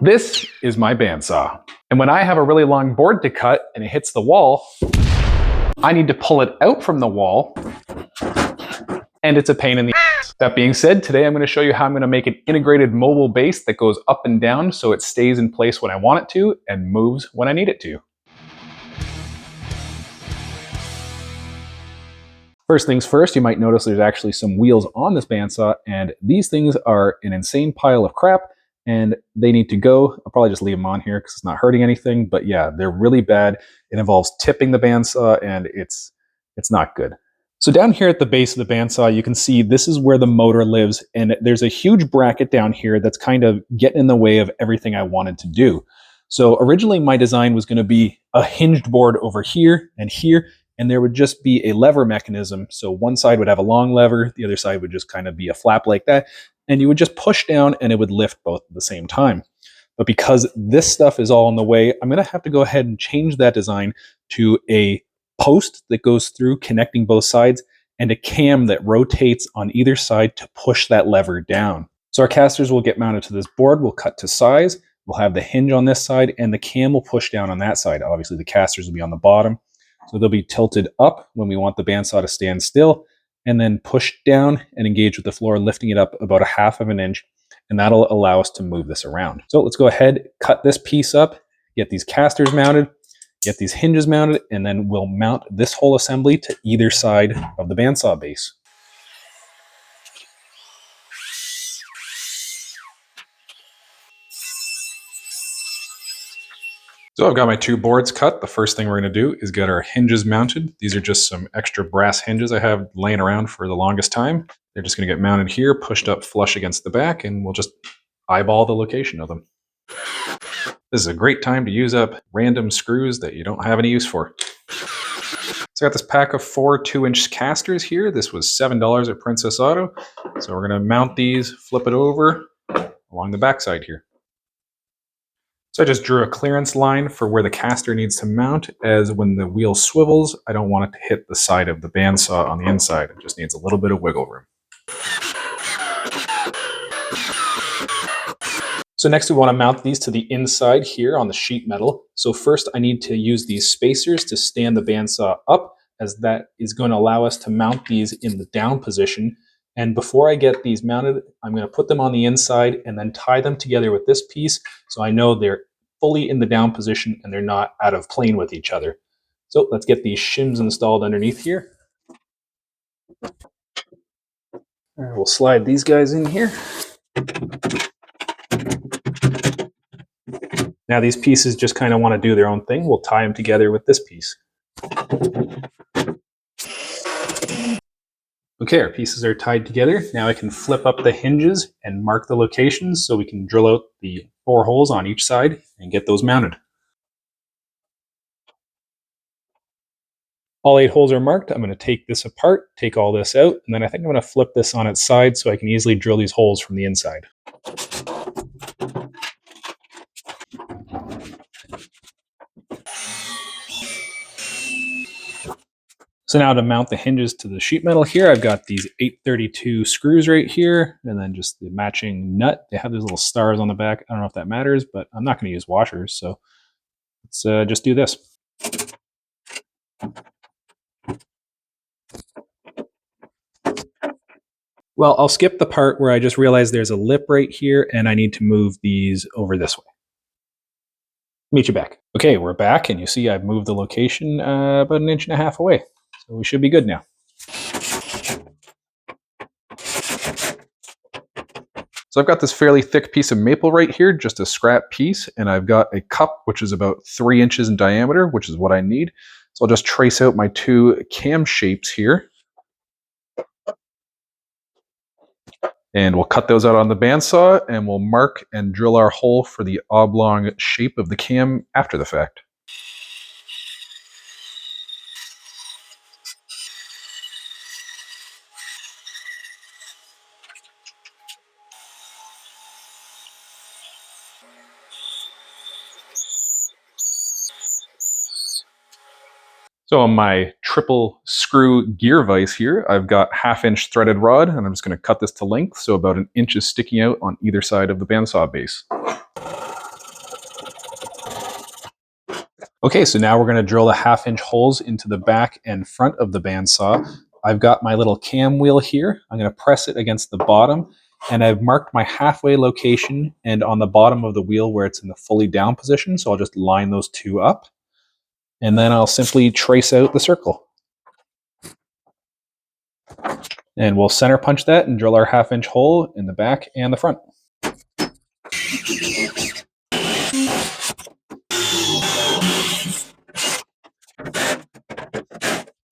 This is my bandsaw. And when I have a really long board to cut and it hits the wall, I need to pull it out from the wall, and it's a pain in the ass. That being said, today I'm going to show you how I'm going to make an integrated mobile base that goes up and down so it stays in place when I want it to and moves when I need it to. First things first, you might notice there's actually some wheels on this bandsaw, and these things are an insane pile of crap, and they need to go. I'll probably just leave them on here because it's not hurting anything, but yeah, they're really bad. It involves tipping the bandsaw, and it's not good. So down here at the base of the bandsaw, you can see this is where the motor lives, and there's a huge bracket down here that's kind of getting in the way of everything I wanted to do. So originally my design was going to be a hinged board over here, and there would just be a lever mechanism. So one side would have a long lever, the other side would just kind of be a flap like that, and you would just push down and it would lift both at the same time. But because this stuff is all in the way, I'm going to have to go ahead and change that design to a post that goes through connecting both sides and a cam that rotates on either side to push that lever down. So our casters will get mounted to this board, we'll cut to size, we'll have the hinge on this side, and the cam will push down on that side. Obviously the casters will be on the bottom. So they'll be tilted up when we want the bandsaw to stand still, and then pushed down and engage with the floor, lifting it up about 1/2 of an inch, and that'll allow us to move this around. So let's go ahead, cut this piece up, get these casters mounted, get these hinges mounted, and then we'll mount this whole assembly to either side of the bandsaw base. So I've got my 2 boards cut. The first thing we're going to do is get our hinges mounted. These are just some extra brass hinges I have laying around for the longest time. They're just going to get mounted here, pushed up flush against the back, and we'll just eyeball the location of them. This is a great time to use up random screws that you don't have any use for. So I got this pack of 4 2-inch casters here. This was $7 at Princess Auto. So we're going to mount these, flip it over along the backside here. So I just drew a clearance line for where the caster needs to mount, as when the wheel swivels, I don't want it to hit the side of the bandsaw on the inside. It just needs a little bit of wiggle room. So next we want to mount these to the inside here on the sheet metal. So first I need to use these spacers to stand the bandsaw up, as that is going to allow us to mount these in the down position. And before I get these mounted, I'm going to put them on the inside and then tie them together with this piece so I know they're fully in the down position and they're not out of plane with each other. So let's get these shims installed underneath here. And we'll slide these guys in here. Now these pieces just kind of want to do their own thing. We'll tie them together with this piece. Okay, our pieces are tied together. Now I can flip up the hinges and mark the locations so we can drill out the 4 holes on each side and get those mounted. All 8 holes are marked. I'm going to take this apart, take all this out, and then I think I'm going to flip this on its side so I can easily drill these holes from the inside. So now to mount the hinges to the sheet metal here, I've got these 832 screws right here, and then just the matching nut. They have these little stars on the back. I don't know if that matters, but I'm not going to use washers, so let's just do this. Well, I'll skip the part where I just realized there's a lip right here, and I need to move these over this way. Meet you back. Okay, we're back, and you see I've moved the location about 1.5 inches away. So we should be good now. So I've got this fairly thick piece of maple right here, just a scrap piece, and I've got a cup which is about 3 inches in diameter, which is what I need. So I'll just trace out my 2 cam shapes here. And we'll cut those out on the bandsaw, and we'll mark and drill our hole for the oblong shape of the cam after the fact. So on my triple screw gear vise here, I've got 1/2 inch threaded rod, and I'm just going to cut this to length, so about 1 inch is sticking out on either side of the bandsaw base. Okay, so now we're going to drill the 1/2 inch holes into the back and front of the bandsaw. I've got my little cam wheel here. I'm going to press it against the bottom, and I've marked my halfway location and on the bottom of the wheel where it's in the fully down position. So I'll just line those two up, and then I'll simply trace out the circle. And we'll center punch that and drill our 1/2 inch hole in the back and the front.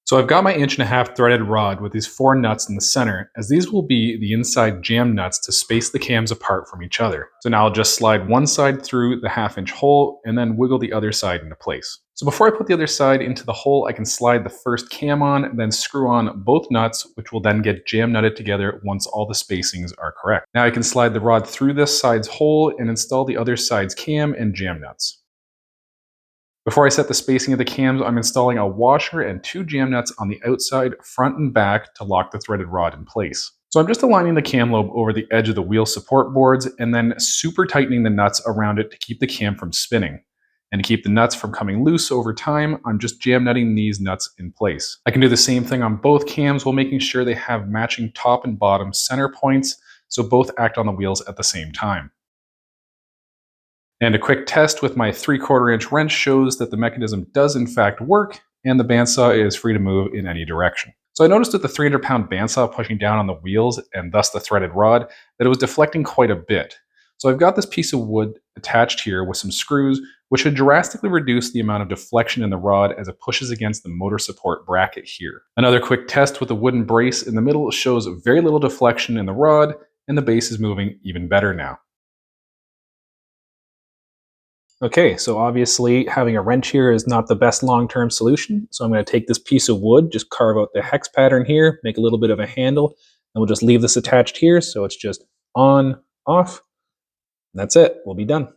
So I've got my 1.5 inch threaded rod with these 4 nuts in the center, as these will be the inside jam nuts to space the cams apart from each other. So now I'll just slide one side through the 1/2 inch hole and then wiggle the other side into place. So before I put the other side into the hole, I can slide the first cam on, then screw on both nuts, which will then get jam nutted together once all the spacings are correct. Now I can slide the rod through this side's hole and install the other side's cam and jam nuts. Before I set the spacing of the cams, I'm installing a washer and 2 jam nuts on the outside, front and back to lock the threaded rod in place. So I'm just aligning the cam lobe over the edge of the wheel support boards and then super tightening the nuts around it to keep the cam from spinning. And to keep the nuts from coming loose over time, I'm just jam nutting these nuts in place. I can do the same thing on both cams while making sure they have matching top and bottom center points, so both act on the wheels at the same time. And a quick test with my 3/4 inch wrench shows that the mechanism does in fact work, and the bandsaw is free to move in any direction. So I noticed with the 300-pound bandsaw pushing down on the wheels, and thus the threaded rod, that it was deflecting quite a bit. So I've got this piece of wood attached here with some screws, which should drastically reduce the amount of deflection in the rod as it pushes against the motor support bracket here. Another quick test with a wooden brace in the middle shows very little deflection in the rod, and the base is moving even better now. Okay, so obviously having a wrench here is not the best long-term solution. So I'm going to take this piece of wood, just carve out the hex pattern here, make a little bit of a handle, and we'll just leave this attached here. So it's just on, off, and that's it. We'll be done.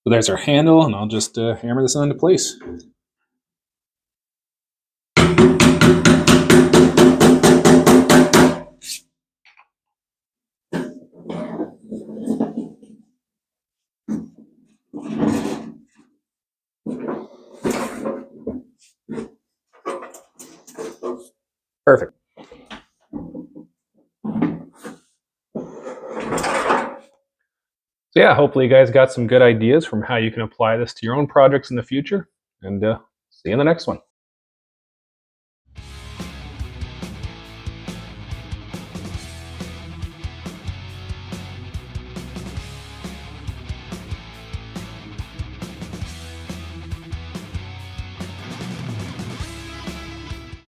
So there's our handle, and I'll just hammer this into place. Perfect. So yeah, hopefully you guys got some good ideas from how you can apply this to your own projects in the future, and see you in the next one.